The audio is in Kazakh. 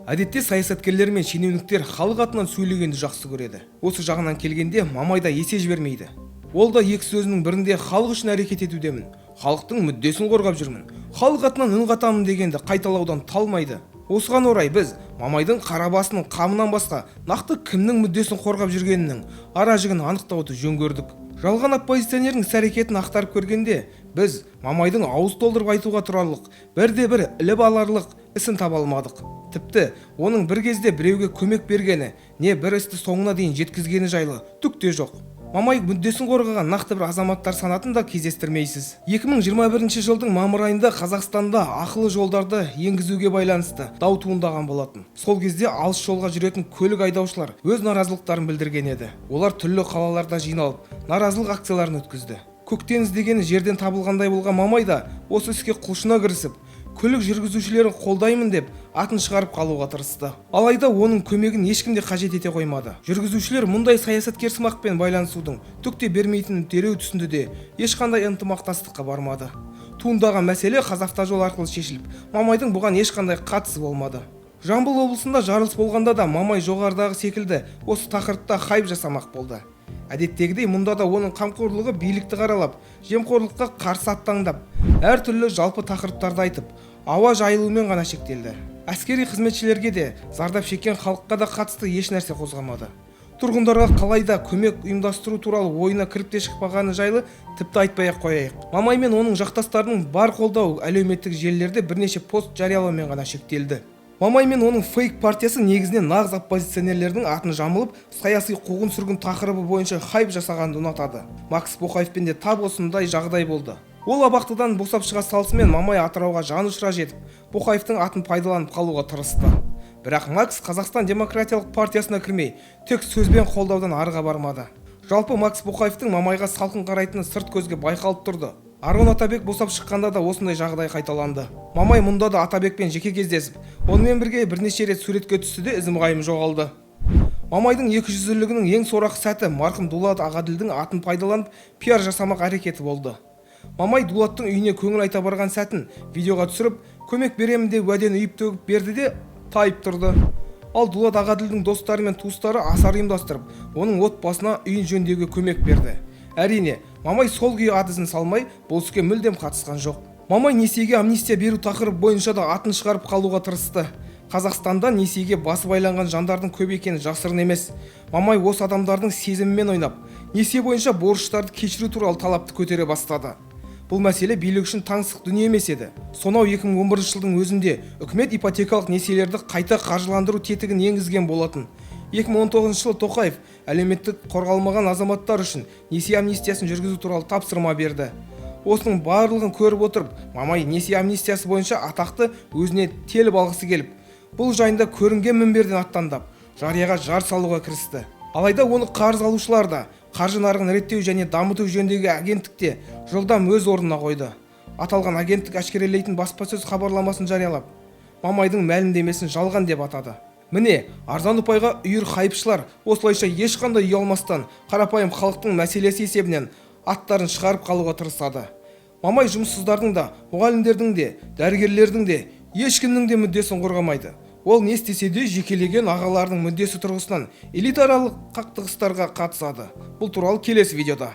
Әдетте саясаткерлер мен шенеуніктер халық атынан сөйлегенді жақсы көреді. Осы жағынан келгенде Мамай да есе жібермейді. Ол да екі сөзінің бірінде халық үшін әрекет етудемін, халықтың мүддесін қорғап жүрмін, халық атынан үн қатамын дегенді қайталаудан талмайды. Осыған орай біз Мамайдың қара басының қамынан басқа нақты кімнің мүддесін қорғап жүргенінің ара-жігін анықтауды жөн көрдік. Жалған оппозиционердің іс-әрекетін ақтарып көргенде біз Мамайдың ауыз толтырып айтуға тұрарлық бірде-бір іліп аларлық ісін таба алмадық. Тіпті оның бір кезде біреуге көмек бергені не бір істі соңына дейін жеткізгені жайлы түк те жоқ. Мамай мүддесін қорғаған нақты бір азаматтар санатын да кездестірмейсіз. 2021 жылдың мамыр айында Қазақстанда ақылы жолдарды енгізуге байланысты дау туындаған болатын. Сол кезде алыс жолға жүретін көлік айдаушылар өз наразылықтарын білдірген еді. Олар түрлі қалаларда жиналып, наразылық акцияларын өткізді. Көктеңіз дегені жерден табылғандай болған Мамай да осы іске құлшына кірісіп, көлік жүргізушілерін қолдаймын деп атын шығарып қалуға тырысты. Алайда оның көмегін ешкім де қажет ете қоймады. Жүргізушілер мұндай саясаткер сымақпен байланысудың түк те бермейтінін дереу түсінді де ешқандай ынтымақтастыққа бармады. Туындаған мәселе Қазавтожол арқылы шешіліп, Мамайдың бұған ешқандай қатысы болмады. Жамбыл облысында жарылыс болғанда да Мамай жоғарыдағы секілді осы тақырыпта хайп жасамақ болды. Әдеттегідей мұнда да оның қамқорлығы билікті қаралап, жемқорлыққа қарсы аттаңдап, әртүрлі жалпы тақырыптарды айтып, ауа жайылумен ғана шектелді. Әскери қызметшілерге де, зардап шеккен халыққа да қатысты еш нәрсе қозғамады. Тұрғындарға қалай да көмек ұйымдастыру туралы ойына кіріп те шықпағаны жайлы тіпті айтпай-ақ қояйық. Мамай мен оның жақтастарының бар қолдауы әлеуметтік желілерде бірнеше пост жариялаумен ғана шектелді. Мамай мен оның фейк партиясы негізінен нағыз оппозиционерлердің атын жамылып, саяси қуғын-сүргін тақырыбы бойынша хайп жасағанды ұнатады. Макс Боқаевпен де тап осындай жағдай болды. Ол абақтыдан босап шыға салысымен Мамай Атырауға жанұшыра жетіп, Боқаевтың атын пайдаланып қалуға тырысты. Бірақ Макс Қазақстан демократиялық партиясына кірмей, тек сөзбен қолдаудан арыға бармады. Жалпы Макс Боқаевтың Мамайға салқын қарайтыны сырт көзге байқалып тұрды. Арон Атабек босап шыққанда да осындай жағдай қайталанды. Мамай мұнда да Атабекпен жеке кездесіп, онымен бірге бірнеше рет суретке түсті де ізім-ғайым жоғалды. Мамайдың екіжүзділігінің ең сорақы сәті марқұм Дулат Ағаділдің атын пайдаланып пиар жасамақ әрекеті болды. Мамай Дулаттың үйіне көңіл айта барған сәтін видеоға түсіріп, көмек беремін деп уәдені үйіп-төгіп берді де тайып тұрды. Ал Дулат Ағаділдің достары мен туыстары асар ұйымдастырып, оның отбасына үйін жөндеуге көмек берді. Әрине, Мамай сол күйі адызын салмай, бұл іске мүлдем қатысқан жоқ. Мамай несиеге амнистия беру тақырып бойынша да атын шығарып қалуға тырысты. Қазақстанда несиеге басы байланған жандардың көп екені жасырын емес. Мамай осы адамдардың сезімімен ойнап, несие бойынша борыштарды кешіру туралы талапты көтере бастады. Бұл мәселе билік үшін таңсық дүние емес еді. Сонау 2011 жылдың өзінде үкімет ипотекалық несиелерді қайта қаржыландыру тетігін енгізген болатын. 2019 жылы Тоқаев әлеуметтік қорғалмаған азаматтар үшін несие амнистиясын жүргізу туралы тапсырма берді. Осының барлығын көріп отырып, Мамай несие амнистиясы бойынша атақты өзіне теліп алғысы келіп, бұл жайында көрінген мінберден аттандап, жарияға жар салуға кірісті. Алайда оны қарыз алушылар да қаржы нарығын реттеу және дамыту жөніндегі агенттікте жылдам өз орнына қойды. Аталған агенттік әшкерелейтін баспасөз хабарламасын жариялап, Мамайдың мәлімдемесін жалған деп атады. Міне, арзан ұпайға үйір хайпшылар осылайша ешқандай ұялмастан қарапайым халықтың мәселесі есебінен аттарын шығарып қалуға тырысады. Мамай жұмыссыздардың да, мұғалімдердің де, дәрігерлердің де, ешкімнің де мүддесін қорғамайды. Ол не істесе де жекелеген ағалардың мүддесі тұрғысынан элитаралық қақтығыстарға қатысады. Бұл туралы келесі видеода.